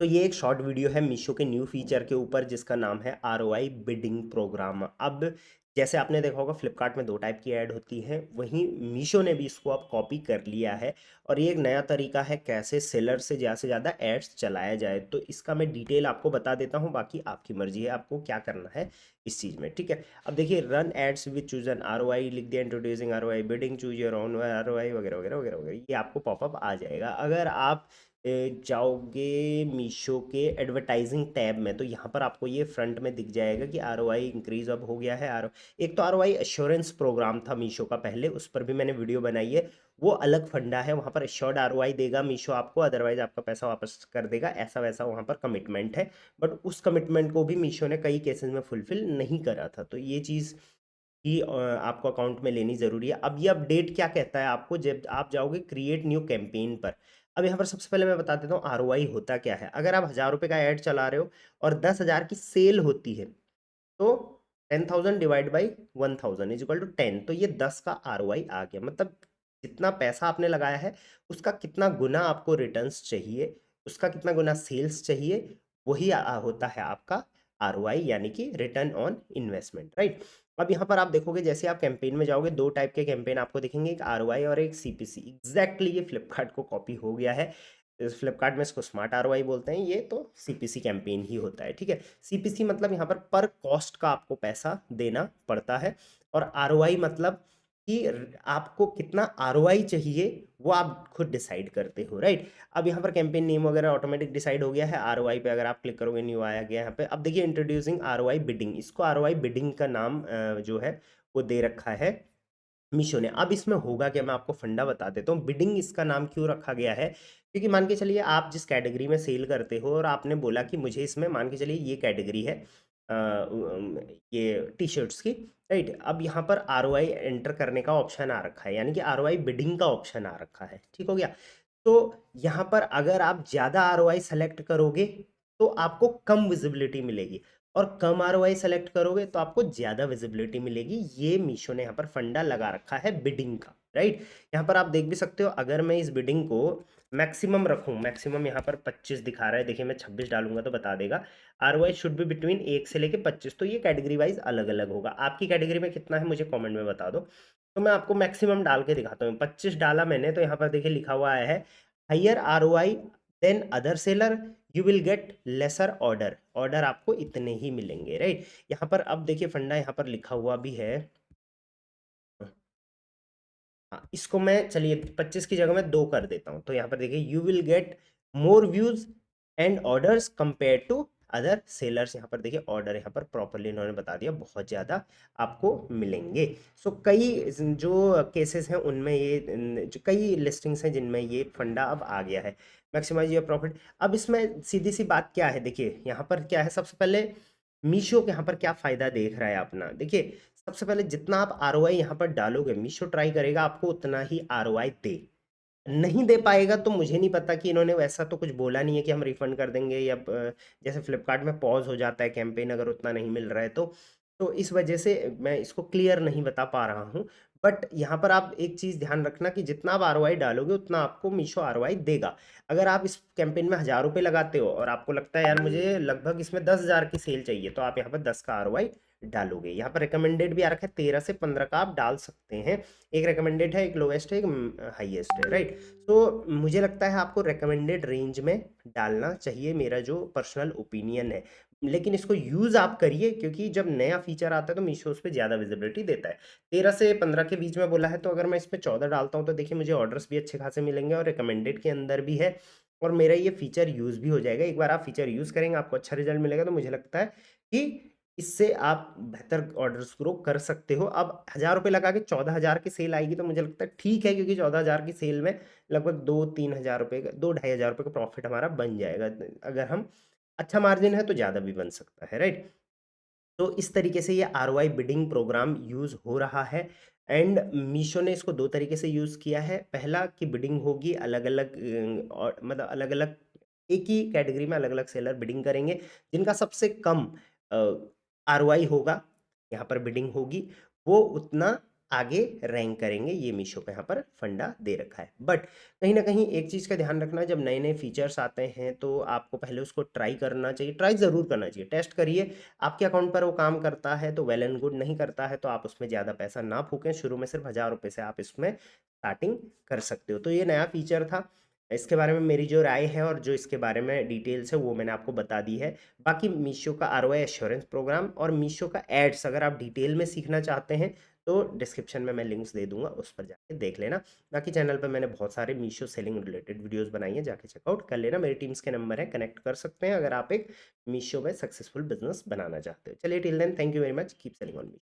तो ये एक शॉर्ट वीडियो है मीशो के न्यू फीचर के ऊपर जिसका नाम है आरओआई बिडिंग प्रोग्राम। अब जैसे आपने देखा होगा फ्लिपकार्ट में दो टाइप की ऐड होती है, वहीं मीशो ने भी इसको अब कॉपी कर लिया है और ये एक नया तरीका है कैसे सेलर से ज़्यादा एड्स चलाया जाए। तो इसका मैं डिटेल आपको बता देता हूँ, बाकी आपकी मर्जी है आपको क्या करना है इस चीज़ में। ठीक है, अब देखिए run ads with choose an ROI, लिख दिया introducing ROI bidding, choose your own ROI वगैरह वगैरह वगैरह वगैरह, ये आपको पॉपअप आ जाएगा। अगर आप जाओगे मीशो के एडवर्टाइजिंग टैब में तो यहाँ पर आपको ये फ्रंट में दिख जाएगा कि आरओआई इंक्रीज अब हो गया है। आर एक तो आरओआई एश्योरेंस प्रोग्राम था मीशो का पहले, उस पर भी मैंने वीडियो बनाई है। वो अलग फंडा है, वहाँ पर एश्योर्ड आरओआई देगा मीशो आपको, अदरवाइज आपका पैसा वापस कर देगा, ऐसा वैसा वहाँ पर कमिटमेंट है। बट उस कमिटमेंट को भी मीशो ने कई केसेस में फुलफिल नहीं करा था, तो ये चीज़ ही आपको अकाउंट में लेनी ज़रूरी है। अब ये अपडेट क्या कहता है आपको, जब आप जाओगे क्रिएट न्यू कैंपेन पर। अब यहाँ पर सबसे पहले मैं बता देता हूँ आरओआई होता क्या है। अगर आप 1000 रुपये का ऐड चला रहे हो और 10,000 की सेल होती है तो 10,000 divide by 1,000 is equal to 10, तो ये 10 का आरओआई आ गया। मतलब जितना पैसा आपने लगाया है उसका कितना गुना आपको रिटर्न्स चाहिए, उसका कितना गुना सेल्स चाहिए, वही होता है आपका आरओआई, यानी कि रिटर्न ऑन इन्वेस्टमेंट, राइट। अब यहाँ पर आप देखोगे जैसे आप कैंपेन में जाओगे दो टाइप के कैंपेन आपको दिखेंगे, एक आरओआई और एक सीपीसी। एग्जैक्टली ये फ्लिपकार्ट को कॉपी हो गया है। फ्लिपकार्ट में इसको स्मार्ट आरओआई बोलते हैं, ये तो सीपीसी कैंपेन ही होता है। ठीक है, सीपीसी मतलब यहाँ पर कॉस्ट का आपको पैसा देना पड़ता है, और आरओआई मतलब कि आपको कितना आरओआई चाहिए वो आप खुद डिसाइड करते हो, राइट। अब यहाँ पर कैंपेन नेम वगैरह ऑटोमेटिक डिसाइड हो गया है। आरओआई पे अगर आप क्लिक करोगे न्यू आया गया यहाँ पे। अब देखिए इंट्रोड्यूसिंग आरओआई बिडिंग, इसको आरओआई बिडिंग का नाम जो है वो दे रखा है मीशो ने। अब इसमें होगा क्या, मैं आपको फंडा बता देता हूँ। बिडिंग इसका नाम क्यों रखा गया है, क्योंकि मान के चलिए आप जिस कैटेगरी में सेल करते हो और आपने बोला कि मुझे इसमें मान के चलिए ये कैटेगरी है ये टी शर्ट्स की, राइट। अब यहाँ पर आरओआई एंटर करने का ऑप्शन आ रखा है, यानी कि आरओआई बिडिंग का ऑप्शन आ रखा है, ठीक हो गया। तो यहाँ पर अगर आप ज़्यादा आरओआई सेलेक्ट करोगे तो आपको कम विजिबिलिटी मिलेगी, और कम आरओआई सेलेक्ट करोगे तो आपको ज़्यादा विजिबिलिटी मिलेगी। ये मीशो ने यहाँ पर फंडा लगा रखा है बिडिंग का, राइट। यहाँ पर आप देख भी सकते हो, अगर मैं इस बिडिंग को मैक्सिमम रखूँ, मैक्सिमम यहाँ पर 25 दिखा रहा है, देखिए मैं 26 डालूंगा तो बता देगा आरओआई शुड बी बिटवीन 1 से लेके 25। तो ये कैटेगरी वाइज अलग अलग होगा, आपकी कैटेगरी में कितना है मुझे कॉमेंट में बता दो। तो मैं आपको मैक्सिमम डाल के दिखाता हूँ, 25 डाला मैंने, तो यहाँ पर देखिए लिखा हुआ है higher ROI than other seller, you will get lesser order, order आपको इतने ही मिलेंगे, राइट। यहाँ पर अब देखिए फंडा यहाँ पर लिखा हुआ भी है। हाँ, इसको मैं चलिए 25 की जगह मैं 2 कर देता हूँ, तो यहाँ पर देखिए you will get more views and orders compare to other sellers. यहाँ पर देखिए ऑर्डर यहाँ पर प्रॉपरली इन्होंने बता दिया, बहुत ज़्यादा आपको मिलेंगे। सो कई जो केसेस हैं उनमें ये जो कई लिस्टिंग्स हैं जिनमें ये फंडा अब आ गया है, मैक्सिमाइज योर प्रॉफिट। अब इसमें सीधी सी बात क्या है, देखिए यहाँ पर क्या है, सबसे पहले मीशो के यहाँ पर क्या फ़ायदा देख रहा है अपना, देखिए सबसे पहले जितना आप आरओआई यहाँ पर डालोगे मीशो ट्राई करेगा आपको उतना ही आरओआई दे। नहीं दे पाएगा तो मुझे नहीं पता, कि इन्होंने वैसा तो कुछ बोला नहीं है कि हम रिफंड कर देंगे, या जैसे फ्लिपकार्ट में पॉज हो जाता है कैंपेन अगर उतना नहीं मिल रहा है तो इस वजह से मैं इसको क्लियर नहीं बता पा रहा हूँ। बट यहाँ पर आप एक चीज़ ध्यान रखना कि जितना आप आरओआई डालोगे उतना आपको मीशो आरओआई देगा। अगर आप इस कैंपेन में 1000 रुपये लगाते हो और आपको लगता है यार मुझे लगभग इसमें 10,000 की सेल चाहिए, तो आप यहाँ पर 10 का आरओआई डालोगे। यहाँ पर रिकमेंडेड भी आ रखा है 13 से 15 का आप डाल सकते हैं, एक रिकमेंडेड है, एक लोवेस्ट है, एक हाईएस्ट है, राइट। तो मुझे लगता है आपको रिकमेंडेड रेंज में डालना चाहिए, मेरा जो पर्सनल ओपिनियन है। लेकिन इसको यूज़ आप करिए, क्योंकि जब नया फीचर आता है तो मीशो उस पर ज़्यादा विजिबिलिटी देता है। 13 से 15 के बीच में बोला है, तो अगर मैं इसमें 14 डालता हूँ तो देखिए मुझे ऑर्डर्स भी अच्छे खासे मिलेंगे और रिकमेंडेड के अंदर भी है, और मेरा ये फीचर यूज़ भी हो जाएगा। एक बार आप फीचर यूज़ करेंगे आपको अच्छा रिजल्ट मिलेगा, तो मुझे लगता है कि इससे आप बेहतर ऑर्डर्स ग्रो कर सकते हो। अब 1000 रुपये लगा के 14,000 की सेल आएगी तो मुझे लगता है ठीक है, क्योंकि 14,000 की सेल में लगभग 2-3 हज़ार रुपये का 2-2,500 रुपये का प्रॉफिट हमारा बन जाएगा। अगर हम अच्छा मार्जिन है तो ज़्यादा भी बन सकता है, राइट। तो इस तरीके से ये आरओआई बिडिंग प्रोग्राम यूज़ हो रहा है, एंड मीशो ने इसको दो तरीके से यूज़ किया है। पहला कि बिडिंग होगी अलग अलग, और मतलब अलग अलग एक ही कैटेगरी में अलग अलग सेलर बिडिंग करेंगे, जिनका सबसे कम आरओआई होगा यहाँ पर बिडिंग होगी, वो उतना आगे रैंक करेंगे। ये मीशो का यहाँ पर फंडा दे रखा है। बट कहीं ना कहीं एक चीज़ का ध्यान रखना, जब नए नए फीचर्स आते हैं तो आपको पहले उसको ट्राई करना चाहिए, ट्राई ज़रूर करना चाहिए, टेस्ट करिए। आपके अकाउंट पर वो काम करता है तो वेल एंड गुड, नहीं करता है तो आप उसमें ज़्यादा पैसा ना फूकें। शुरू में सिर्फ 1000 रुपये से आप इसमें स्टार्टिंग कर सकते हो। तो ये नया फीचर था, इसके बारे में मेरी जो राय है और जो इसके बारे में डिटेल्स है वो मैंने आपको बता दी है। बाकी मीशो का आरओआई एश्योरेंस प्रोग्राम और मीशो का एड्स अगर आप डिटेल में सीखना चाहते हैं तो डिस्क्रिप्शन में मैं लिंक्स दे दूंगा, उस पर जाके देख लेना। बाकी चैनल पर मैंने बहुत सारे मीशो सेलिंग रिलेटेड वीडियोस बनाई हैं, जाके चेकआउट कर लेना। मेरी टीम्स के नंबर है, कनेक्ट कर सकते हैं अगर आप एक मीशो में सक्सेसफुल बिजनेस बनाना चाहते हो। चलिए till then, thank you very much, keep selling on Meesho.